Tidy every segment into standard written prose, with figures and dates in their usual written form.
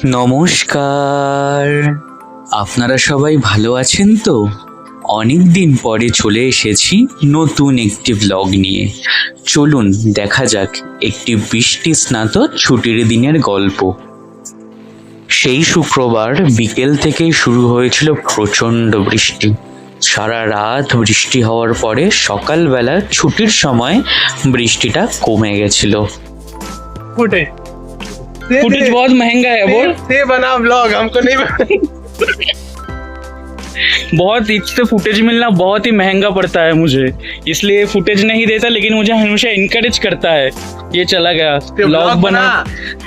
নমস্কার। আপনারা সবাই ভালো আছেন তো? অনেক দিন পরে চলে এসেছি নতুন একটি ব্লগ নিয়ে। চলুন দেখা যাক একটি বৃষ্টি স্নাত ছুটির দিনের গল্প। সেই শুক্রবার বিকেল থেকেই শুরু হয়েছিল প্রচণ্ড বৃষ্টি। সারা রাত বৃষ্টি হওয়ার পরে সকালবেলা ছুটির সময় বৃষ্টিটা কমে গেছিল। फुटेज बहुत महंगा है बोल से बना व्लॉग हमको नहीं बहुत इससे फुटेज मिलना बहुत ही महंगा पड़ता है मुझे, इसलिए फुटेज नहीं देता, लेकिन मुझे हमेशा इनकरेज करता है। ये चला गया व्लॉग बना।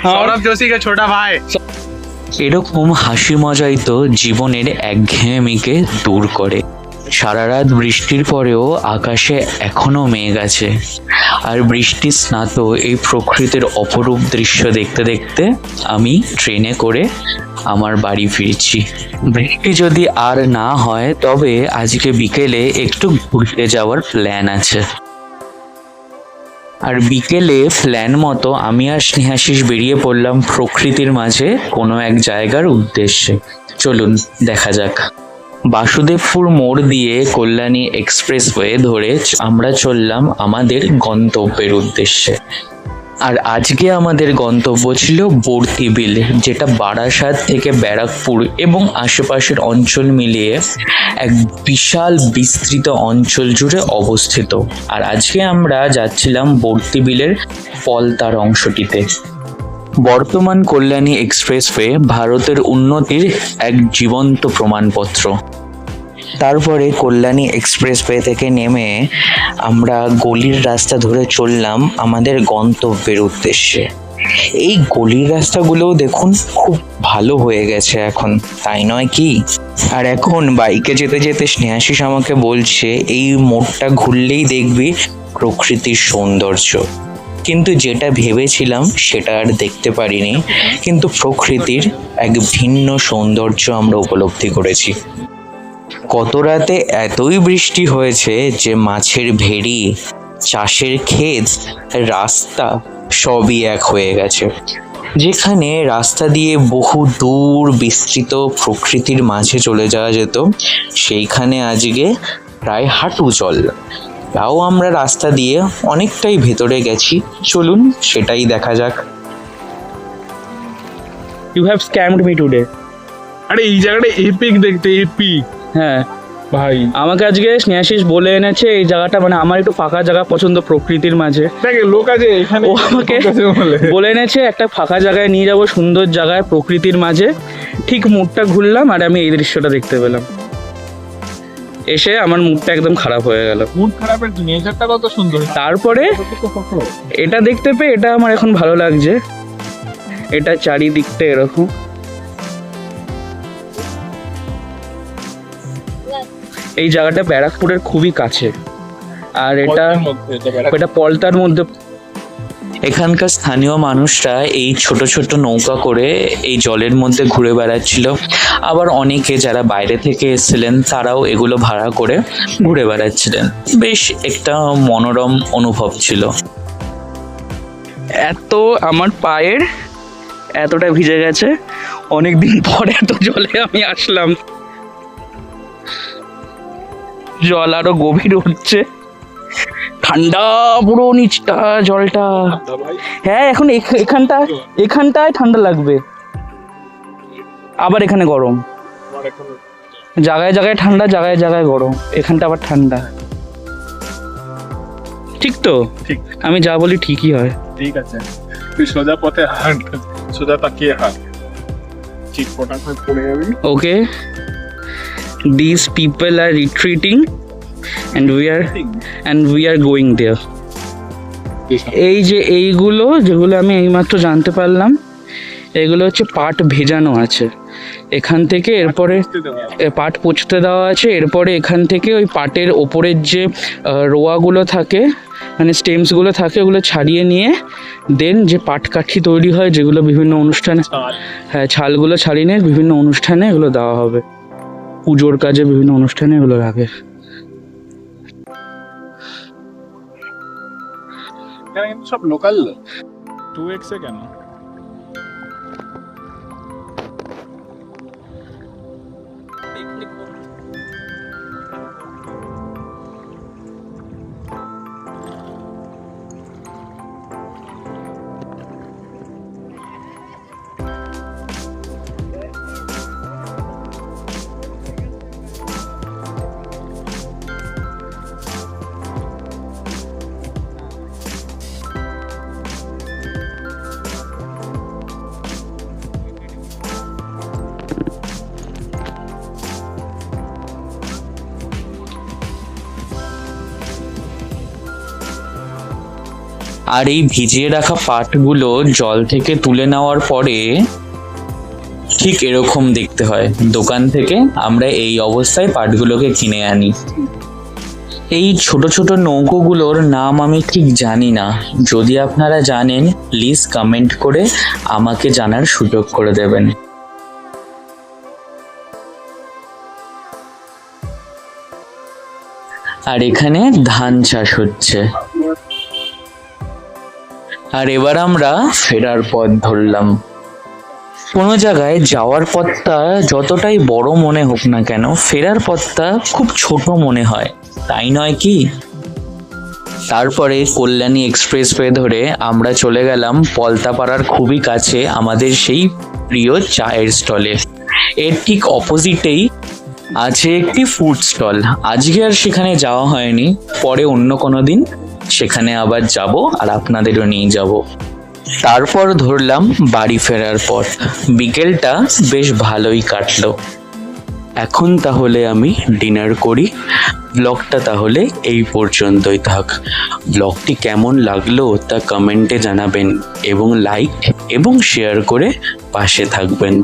हाँ, सौरभ जोशी का छोटा भाई। এরকম হাসি মজাই তো জীবনের একঘেয়েমিকে দূর করে। সারা রাত বৃষ্টির পরেও আকাশে এখনো মেঘ আছে, আর বৃষ্টি স্নাত এই প্রকৃতির অপরূপ দৃশ্য দেখতে দেখতে আমি ট্রেনে করে আমার বাড়ি ফিরছি। বৃষ্টি যদি আর না হয় তবে আজকে বিকেলে একটু ঘুরতে যাওয়ার প্ল্যান আছে। আর বিকেলে প্ল্যান মতো আমি আর স্নেহাশিস বেরিয়ে পড়লাম প্রকৃতির মাঝে কোনো এক জায়গার উদ্দেশ্যে। চলুন দেখা যাক। বাসুদেবপুর মোড় দিয়ে কল্যাণী এক্সপ্রেসওয়ে ধরে আমরা চললাম আমাদের গন্তব্যের উদ্দেশ্যে। আর আজকে আমাদের গন্তব্য ছিল বর্তিবিল, যেটা বারাসাত থেকে ব্যারাকপুর এবং আশেপাশের অঞ্চল মিলিয়ে এক বিশাল বিস্তৃত অঞ্চল জুড়ে অবস্থিত। আর আজকে আমরা যাচ্ছিলাম বর্তিবিলের পলতার অংশটিতে। বর্তমান কল্যাণী এক্সপ্রেসওয়ে ভারতের উন্নতির এক জীবন্ত প্রমাণপত্র। তারপরে কল্যাণী এক্সপ্রেসওয়ে থেকে নেমে আমরা গলির রাস্তা ধরে চললাম আমাদের গন্তব্যের উদ্দেশ্যে। এই গলির রাস্তাগুলোও দেখুন খুব ভালো হয়ে গেছে এখন, তাই নয় কি? আর এখন বাইকে যেতে যেতে স্নেহাশিস আমাকে বলছে এই মোড়টা ঘুরলেই দেখবি প্রকৃতির সৌন্দর্য। কিন্তু যেটা ভেবেছিলাম সেটা আর দেখতে পারিনি, কিন্তু প্রকৃতির এক ভিন্ন সৌন্দর্য আমরা উপলব্ধি করেছি। গত রাতে এতই বৃষ্টি হয়েছে যে মাছের ভেড়ি, চাষের ক্ষেত, রাস্তা সবই এক হয়ে গেছে। যেখানে রাস্তা দিয়ে বহু দূর বিস্তৃত প্রকৃতির মাঝে চলে যাওয়া যেত, সেইখানে আজকে প্রায় হাঁটু জল। তাও আমরা রাস্তা দিয়ে অনেকটাই ভেতরে গেছি, চলুন সেটাই দেখা যাক। you have scammed me today। আরে এই জায়গাটা এপিক দেখতে, এপিক হ্যাঁ ভাই। আমাকে আজকে স্নেহাশিস বলে এনেছে এই জায়গাটা, মানে আমার একটু ফাঁকা জায়গা পছন্দ প্রকৃতির মাঝে। দেখে লোক আছে এখানে, ও আমাকে বলে এনেছে একটা ফাঁকা জায়গায় নিয়ে যাব, সুন্দর জায়গায় প্রকৃতির মাঝে। ঠিক মুডটা ঘুরলাম আর আমি এই দৃশ্যটা দেখতে পেলাম, এসে আমার মুডটা একদম খারাপ হয়ে গেল। মুড খারাপের নেচারটা কত সুন্দর। তারপরে এটা দেখতে পেয়ে এটা আমার এখন ভালো লাগছে, এটা চারিদিকটা এরকম। এই জায়গাটা ব্যারাকপুরের খুবই কাছে, আর এটা পলতার মধ্যে। এখানকার স্থানীয় মানুষরা এই ছোট ছোট নৌকা করে এই জলের মধ্যে ঘুরে বেড়াচ্ছিল, আবার অনেকে যারা বাইরে থেকে এসেছিলেন তারাও এগুলো ভাড়া করে ঘুরে বেড়াচ্ছিলেন। বেশ একটা মনোরম অনুভব ছিল। এত আমার পায়ের এতটা ভিজে গেছে, অনেকদিন পরে এত জলে আমি আসলাম। জল আরো গভীর হচ্ছে, ঠান্ডা পুরো নিচটা জলটা। হ্যাঁ এখন এখানটায় ঠান্ডা লাগবে, আবার এখানে গরম। জায়গায় জায়গায় ঠান্ডা, জায়গায় জায়গায় গরম, এখানটা আবার ঠান্ডা। ঠিক তো? ঠিক। আমি যা বলি ঠিকই হয়। ঠিক আছে, তুই সোজা পথে হাঁট, সোজা তাকিয়ে হাঁট, চিটপটাং হয়ে পড়ে যাবি। ওকে, these people are retreating and we are going there। এই যে এইগুলো যেগুলো আমি এইমাত্র জানতে পারলাম, এগুলো হচ্ছে পাট ভেজানো আছে এখান থেকে, এরপরে পাট পচতে দেওয়া আছে। এরপরে এখান থেকে ওই পাটের ওপরের যে রোয়াগুলো থাকে, মানে স্টেমসগুলো থাকে, ওগুলো ছাড়িয়ে নিয়ে দেন যে পাটকাঠি তৈরি হয়, যেগুলো বিভিন্ন অনুষ্ঠানে, হ্যাঁ ছালগুলো ছাড়িয়ে নিয়ে বিভিন্ন অনুষ্ঠানে এগুলো দেওয়া হবে, পুজোর কাজে বিভিন্ন অনুষ্ঠানে এগুলো লাগে। সব লোকাল 2x এ কেন? আর এই ভিজিয়ে রাখা পাটগুলো জল থেকে তুলে নেওয়ার পরে ঠিক এরকম দেখতে হয়। দোকান থেকে আমরা এই অবস্থায় পাটগুলোকে কিনে আনি। এই ছোট ছোট নৌকোগুলোর নাম আমি ঠিক জানি না, যদি আপনারা জানেন প্লিজ কমেন্ট করে আমাকে জানার সুযোগ করে দেবেন। আর এখানে ধান চাষ হচ্ছে। আর এবার আমরা ফেরার পথ ধরলাম। কোনো জায়গায় যাওয়ার পথটা যতটাই বড় মনে হোক না কেন, ফেরার পথটা খুব ছোট মনে হয়, তাই নয় কি? তারপরে কল্যাণী এক্সপ্রেসওয়ে ধরে আমরা চলে গেলাম পলতাপাড়ার খুবই কাছে আমাদের সেই প্রিয় চায়ের স্টলে। এর ঠিক অপোজিটেই আছে একটি ফুড স্টল। আজকে আর সেখানে যাওয়া হয়নি, পরে অন্য কোনো দিন সেখানে আবার যাব আর আপনাদেরও নিয়ে যাব। তারপর ধরলাম বাড়ি ফেরার পথ। বিকেলটা বেশ ভালোই কাটলো। এখন তাহলে আমি ডিনার করি। ব্লগটা তাহলে এই পর্যন্তই থাক। ব্লগটি কেমন লাগলো তা কমেন্টে জানাবেন এবং লাইক এবং শেয়ার করে পাশে থাকবেন।